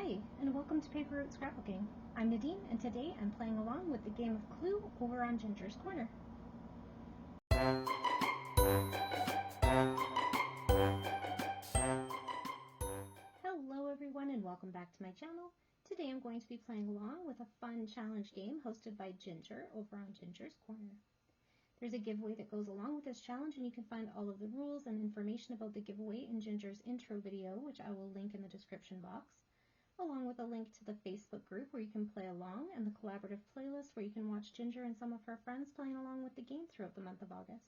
Hi, and welcome to CLUE Scrapbooking. I'm Nadine, and today I'm playing along with the game of Clue over on Ginger's Corner. Hello everyone, and welcome back to my channel. Today I'm going to be playing along with a fun challenge game hosted by Ginger over on Ginger's Corner. There's a giveaway that goes along with this challenge, and you can find all of the rules and information about the giveaway in Ginger's intro video, which I will link in the description box, along with a link to the Facebook group where you can play along and the collaborative playlist where you can watch Ginger and some of her friends playing along with the game throughout the month of August.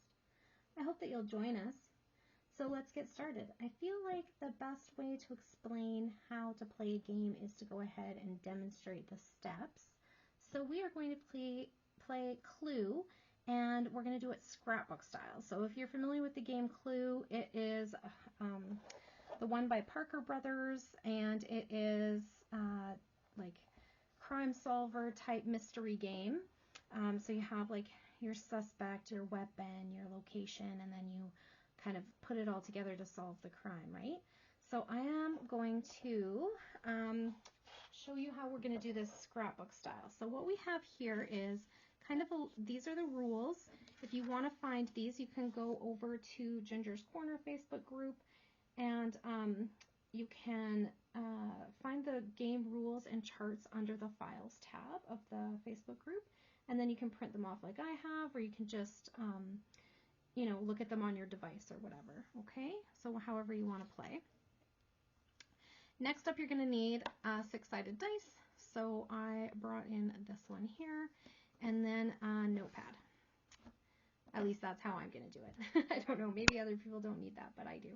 I hope that you'll join us. So let's get started. I feel like the best way to explain how to play a game is to go ahead and demonstrate the steps. So we are going to play Clue, and we're going to do it scrapbook style. So if you're familiar with the game Clue, it is the one by Parker Brothers, and it is like crime solver type mystery game. So you have like your suspect, your weapon, your location, and then you kind of put it all together to solve the crime, right? So I am going to show you how we're going to do this scrapbook style. So what we have here is kind of these are the rules. If you want to find these, you can go over to Ginger's Corner Facebook group, and you can find the game rules and charts under the Files tab of the Facebook group, and then you can print them off like I have, or you can just you know, look at them on your device or whatever. Okay, so however you want to play. Next up, you're going to need 6-sided dice. So I brought in this one here, and then a notepad. At least that's how I'm going to do it. I don't know, maybe other people don't need that, but I do.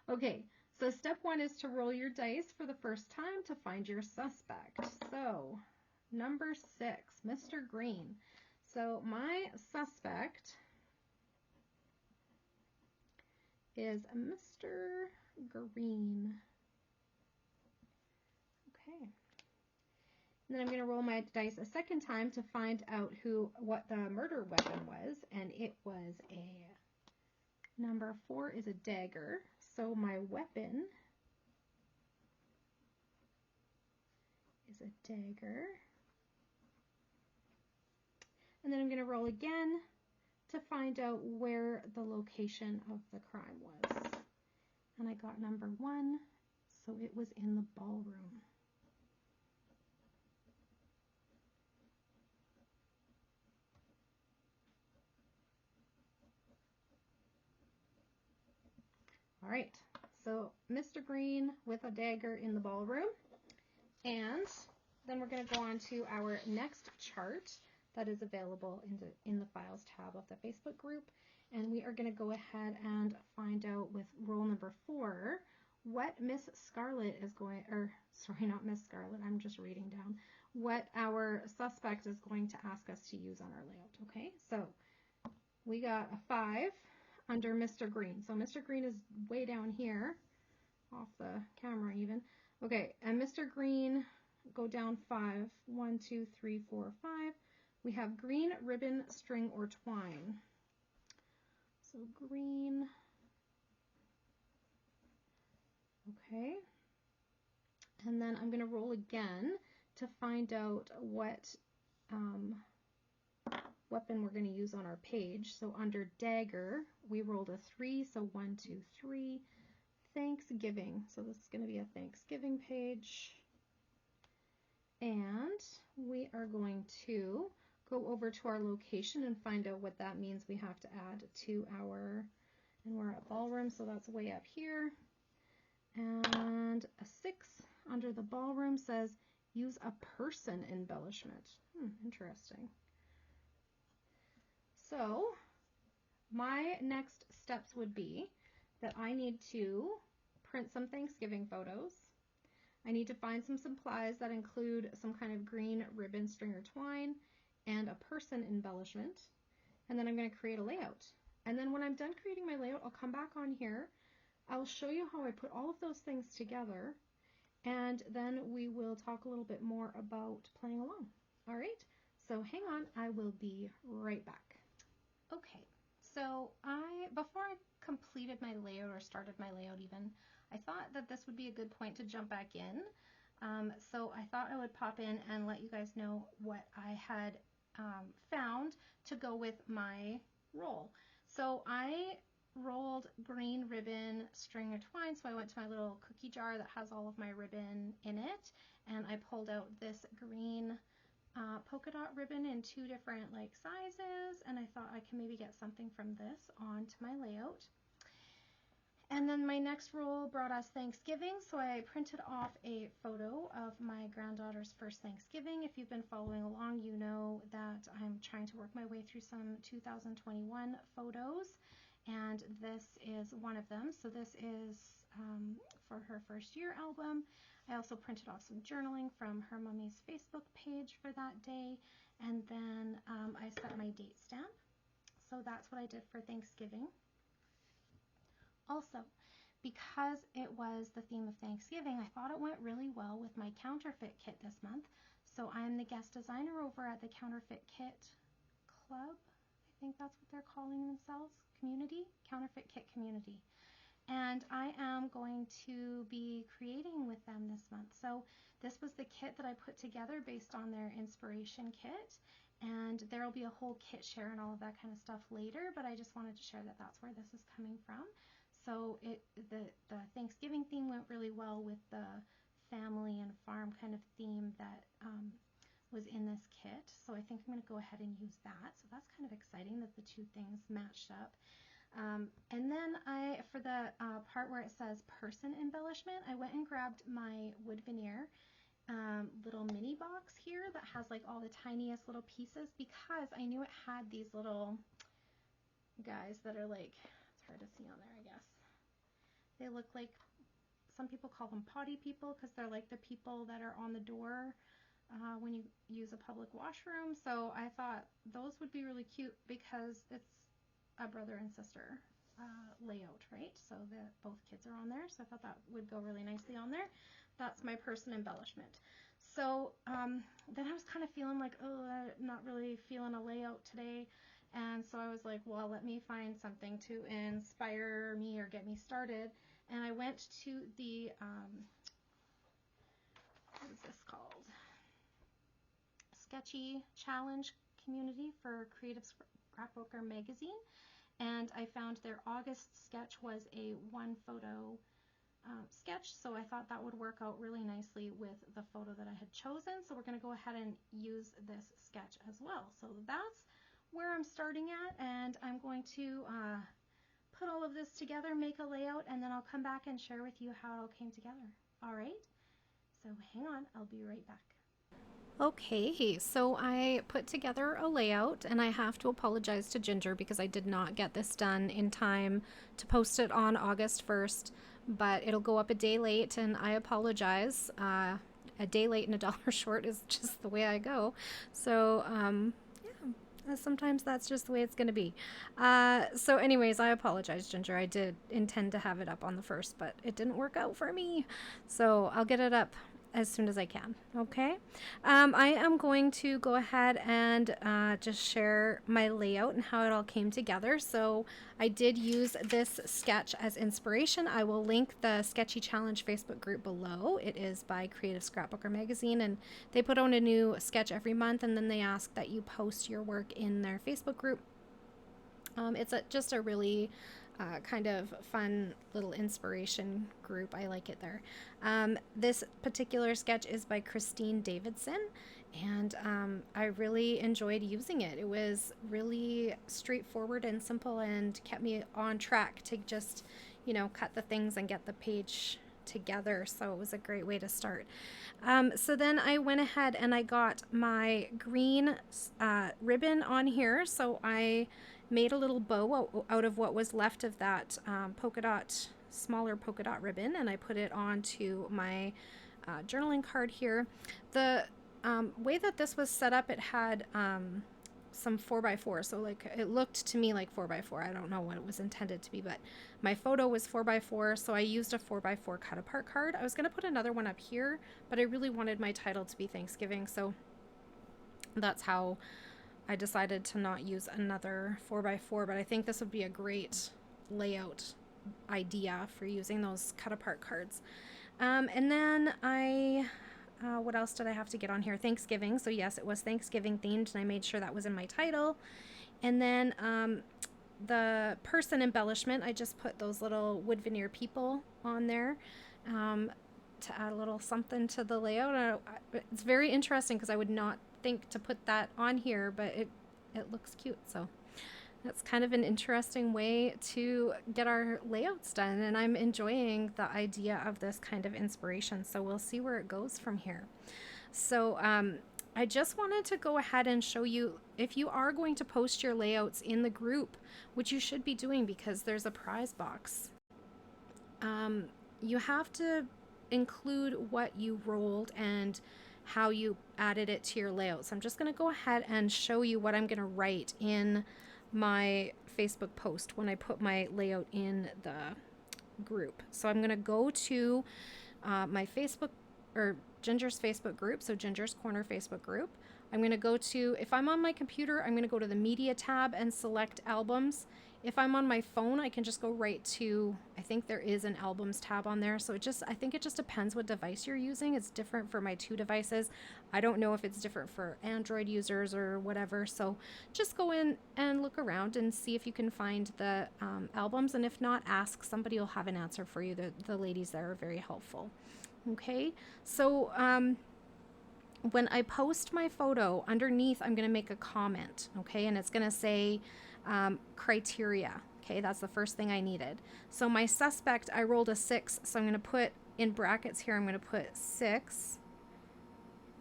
Okay, so step one is to roll your dice for the first time to find your suspect. So number 6, Mr. Green. So my suspect is Mr. Green. Okay. And then I'm going to roll my dice a second time to find out what the murder weapon was, and it was number 4 is a dagger. So my weapon is a dagger. And then I'm going to roll again to find out where the location of the crime was. And I got number 1, so it was in the ballroom. All right, so Mr. Green with a dagger in the ballroom. And then we're going to go on to our next chart that is available in the Files tab of the Facebook group. And we are going to go ahead and find out with roll number 4 what Miss Scarlet is going, or sorry, not Miss Scarlet, I'm just reading down, what our suspect is going to ask us to use on our layout. Okay, so we got a 5 under Mr. Green. So Mr. Green is way down here, off the camera even. Okay, and Mr. Green, go down 5. 1, 2, 3, 4, 5. We have green ribbon, string, or twine. So green. Okay. And then I'm going to roll again to find out what weapon we're going to use on our page. So under dagger, we rolled a 3, so 1, 2, 3. Thanksgiving, so this is going to be a Thanksgiving page. And we are going to go over to our location and find out what that means we have to add to our, and we're at ballroom, so that's way up here. And a 6 under the ballroom says use a person embellishment. Interesting. So my next steps would be that I need to print some Thanksgiving photos. I need to find some supplies that include some kind of green ribbon, string, or twine, and a person embellishment. And then I'm going to create a layout. And then when I'm done creating my layout, I'll come back on here. I'll show you how I put all of those things together, and then we will talk a little bit more about playing along. All right, so hang on, I will be right back. Okay, so before I completed my layout or started my layout even, I thought that this would be a good point to jump back in So I thought I would pop in and let you guys know what I had found to go with my roll. So I rolled green ribbon string or twine, so I went to my little cookie jar that has all of my ribbon in it, and I pulled out this green polka dot ribbon in 2 different like sizes, and I thought I can maybe get something from this onto my layout. And then my next roll brought us Thanksgiving, so I printed off a photo of my granddaughter's first Thanksgiving. If you've been following along, you know that I'm trying to work my way through some 2021 photos, and this is one of them. So this is for her first year album. I also printed off some journaling from her mommy's Facebook page for that day, and then I set my date stamp. So that's what I did for Thanksgiving. Also, because it was the theme of Thanksgiving, I thought it went really well with my counterfeit kit this month. So I'm the guest designer over at the Counterfeit Kit Club. I think that's what they're calling themselves. Community? Counterfeit Kit Community. And I am going to be creating with them this month. So this was the kit that I put together based on their inspiration kit. And there will be a whole kit share and all of that kind of stuff later, but I just wanted to share that that's where this is coming from. So the Thanksgiving theme went really well with the family and farm kind of theme that was in this kit. So I think I'm going to go ahead and use that. So that's kind of exciting that the 2 things matched up. And then for the part where it says person embellishment, I went and grabbed my wood veneer little mini box here that has like all the tiniest little pieces, because I knew it had these little guys that are like, it's hard to see on there, I guess. They look like, some people call them potty people because they're like the people that are on the door when you use a public washroom. So I thought those would be really cute because it's a brother and sister layout, right? So that both kids are on there. So I thought that would go really nicely on there. That's my person embellishment. So then I was kind of feeling like, oh, I'm not really feeling a layout today. And so I was like, well, let me find something to inspire me or get me started. And I went to the, what is this called? Sketchy Challenge community for Creative Scrapbooker magazine. And I found their August sketch was a 1 photo sketch. So I thought that would work out really nicely with the photo that I had chosen. So we're going to go ahead and use this sketch as well. So that's where I'm starting at, and I'm going to put all of this together, make a layout, and then I'll come back and share with you how it all came together. All right, so hang on, I'll be right back. Okay, so I put together a layout, and I have to apologize to Ginger because I did not get this done in time to post it on August 1st, but it'll go up a day late, and I apologize. A day late and a dollar short is just the way I go. So, sometimes that's just the way it's going to be. So anyways, I apologize, Ginger. I did intend to have it up on the 1st, but it didn't work out for me. So I'll get it up as soon as I can. Okay. I am going to go ahead and just share my layout and how it all came together. So I did use this sketch as inspiration. I will link the Sketchy Challenge Facebook group below. It is by Creative Scrapbooker magazine, and they put on a new sketch every month, and then they ask that you post your work in their Facebook group. It's just a really kind of fun little inspiration group. I like it there. This particular sketch is by Christine Davidson, and I really enjoyed using it. It was really straightforward and simple and kept me on track to just, you know, cut the things and get the page together. So it was a great way to start. So then I went ahead and I got my green ribbon on here. So I made a little bow out of what was left of that smaller polka dot ribbon, and I put it onto my journaling card here. The way that this was set up, it had some 4x4, so like it looked to me like 4x4. I don't know what it was intended to be, but my photo was 4x4, so I used a 4x4 cut apart card. I was going to put another one up here, but I really wanted my title to be Thanksgiving, so that's how I decided to not use another 4x4, but I think this would be a great layout idea for using those cut apart cards. And then I what else did I have to get on here? Thanksgiving. So yes, it was Thanksgiving themed, and I made sure that was in my title. And then the person embellishment, I just put those little wood veneer people on there to add a little something to the layout. It's very interesting because I would not think to put that on here, but it looks cute. So that's kind of an interesting way to get our layouts done, and I'm enjoying the idea of this kind of inspiration. So we'll see where it goes from here. So I just wanted to go ahead and show you, if you are going to post your layouts in the group, which you should be doing because there's a prize box, you have to include what you rolled and how you added it to your layout. So I'm just going to go ahead and show you what I'm going to write in my Facebook post when I put my layout in the group. So I'm going to go to my Facebook, or Ginger's Facebook group, so Ginger's Corner Facebook group. I'm going to go to, if I'm on my computer, I'm going to go to the media tab and select albums. If I'm on my phone, I can just go right to, I think there is an albums tab on there. So I think it just depends what device you're using. It's different for my two devices. I don't know if it's different for Android users or whatever. So just go in and look around and see if you can find the albums. And if not, ask. Somebody will have an answer for you. The ladies there are very helpful. Okay, so when I post my photo, underneath I'm going to make a comment, okay, and it's going to say criteria. Okay, that's the first thing I needed. So my suspect, I rolled a 6, so I'm going to put in brackets here, I'm going to put 6,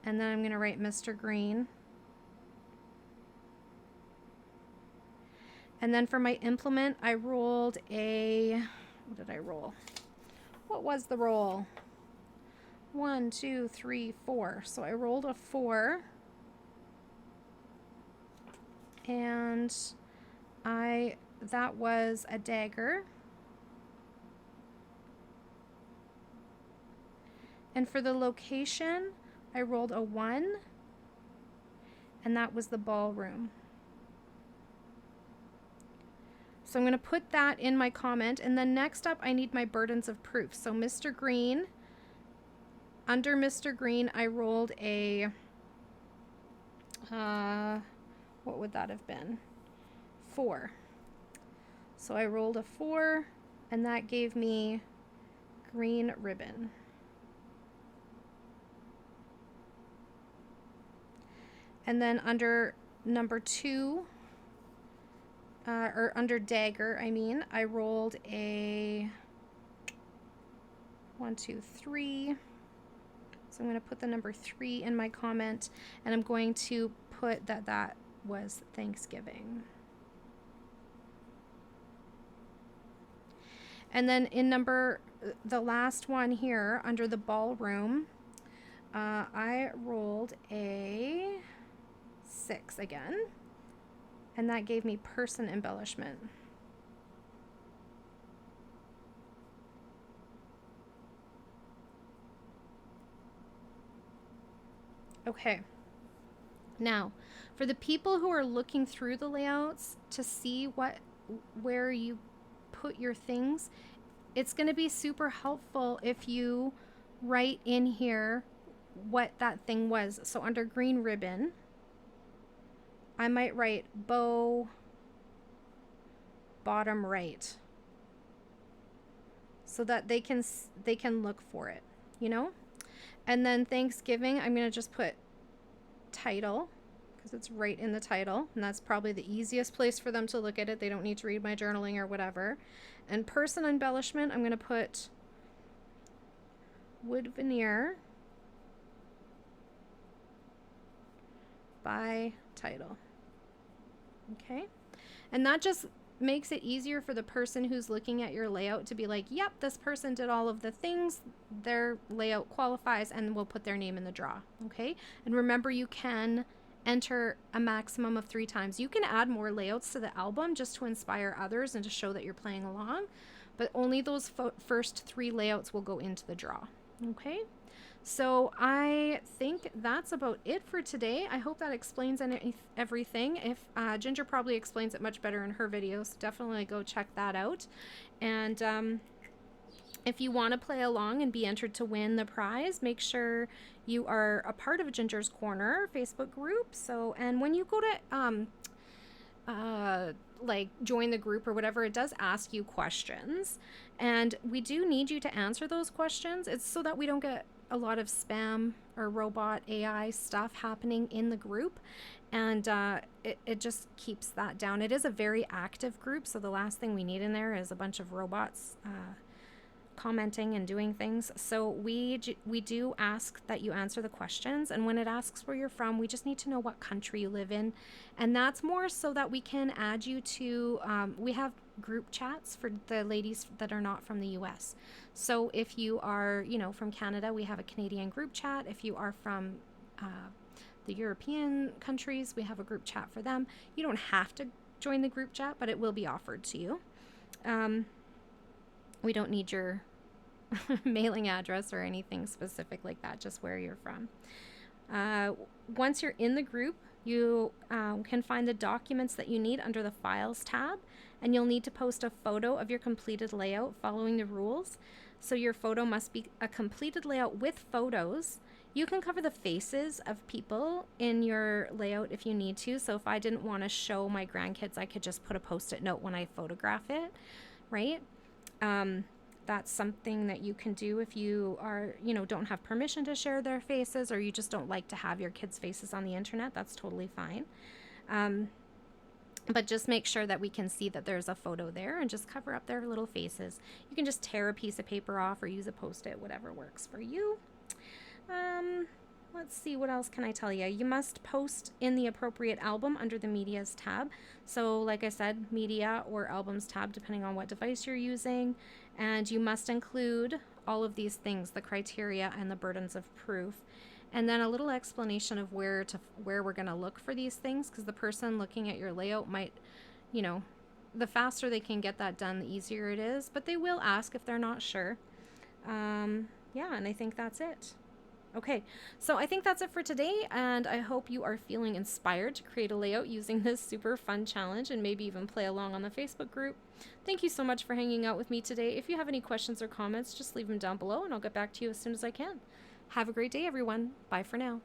and then I'm going to write Mr. Green. And then for my implement, I rolled a, what did I roll? What was the roll? 1, 2, 3, 4. So I rolled a 4, and that was a dagger. And for the location, I rolled a 1, and that was the ballroom. So I'm going to put that in my comment, and then next up I need my burdens of proof. So Mr. Green, under Mr. Green, I rolled a, what would that have been? 4. So I rolled a 4, and that gave me green ribbon. And then under number 2, or under dagger, I mean, I rolled a 1, 2, 3. So I'm going to put the number 3 in my comment, and I'm going to put that was Thanksgiving. And then in the last one here, under the ballroom, I rolled a 6 again, and that gave me person embellishment. Okay, now for the people who are looking through the layouts to see where you put your things, it's going to be super helpful if you write in here what that thing was. So under green ribbon, I might write bow bottom right, so that they can look for it, you know. And then Thanksgiving, I'm going to just put title, because it's right in the title, and that's probably the easiest place for them to look at it. They don't need to read my journaling or whatever. And person embellishment, I'm going to put wood veneer by title. Okay, and that just makes it easier for the person who's looking at your layout to be like, yep, this person did all of the things, their layout qualifies, and we'll put their name in the draw. Okay, and remember, you can enter a maximum of 3 times. You can add more layouts to the album just to inspire others and to show that you're playing along, but only those first 3 layouts will go into the draw. Okay, so I think that's about it for today. I hope that explains everything. If Ginger probably explains it much better in her videos, definitely go check that out. And If you want to play along and be entered to win the prize, make sure you are a part of Ginger's Corner Facebook group. So, and when you go to like join the group or whatever, it does ask you questions, and we do need you to answer those questions. It's so that we don't get a lot of spam or robot AI stuff happening in the group, and it just keeps that down. It is a very active group, so the last thing we need in there is a bunch of robots commenting and doing things. So we do ask that you answer the questions, and when it asks where you're from, we just need to know what country you live in, and that's more so that we can add you to we have group chats for the ladies that are not from the US. So if you are, you know, from Canada, we have a Canadian group chat. If you are from the European countries, we have a group chat for them. You don't have to join the group chat, but it will be offered to you. We don't need your mailing address or anything specific like that, just where you're from. Once you're in the group, you can find the documents that you need under the Files tab, and you'll need to post a photo of your completed layout following the rules. So your photo must be a completed layout with photos. You can cover the faces of people in your layout if you need to. So if I didn't want to show my grandkids, I could just put a post-it note when I photograph it, right? That's something that you can do if you are, you know, don't have permission to share their faces, or you just don't like to have your kids' faces on the internet. That's totally fine. But just make sure that we can see that there's a photo there, and just cover up their little faces. You can just tear a piece of paper off or use a post-it, whatever works for you. Let's see, what else can I tell you? You must post in the appropriate album under the Medias tab. So like I said, Media or Albums tab, depending on what device you're using. And you must include all of these things, the criteria and the burdens of proof. And then a little explanation of where we're going to look for these things, because the person looking at your layout might, you know, the faster they can get that done, the easier it is. But they will ask if they're not sure. Yeah, and I think that's it. Okay, so I think that's it for today, and I hope you are feeling inspired to create a layout using this super fun challenge, and maybe even play along on the Facebook group. Thank you so much for hanging out with me today. If you have any questions or comments, just leave them down below, and I'll get back to you as soon as I can. Have a great day, everyone. Bye for now.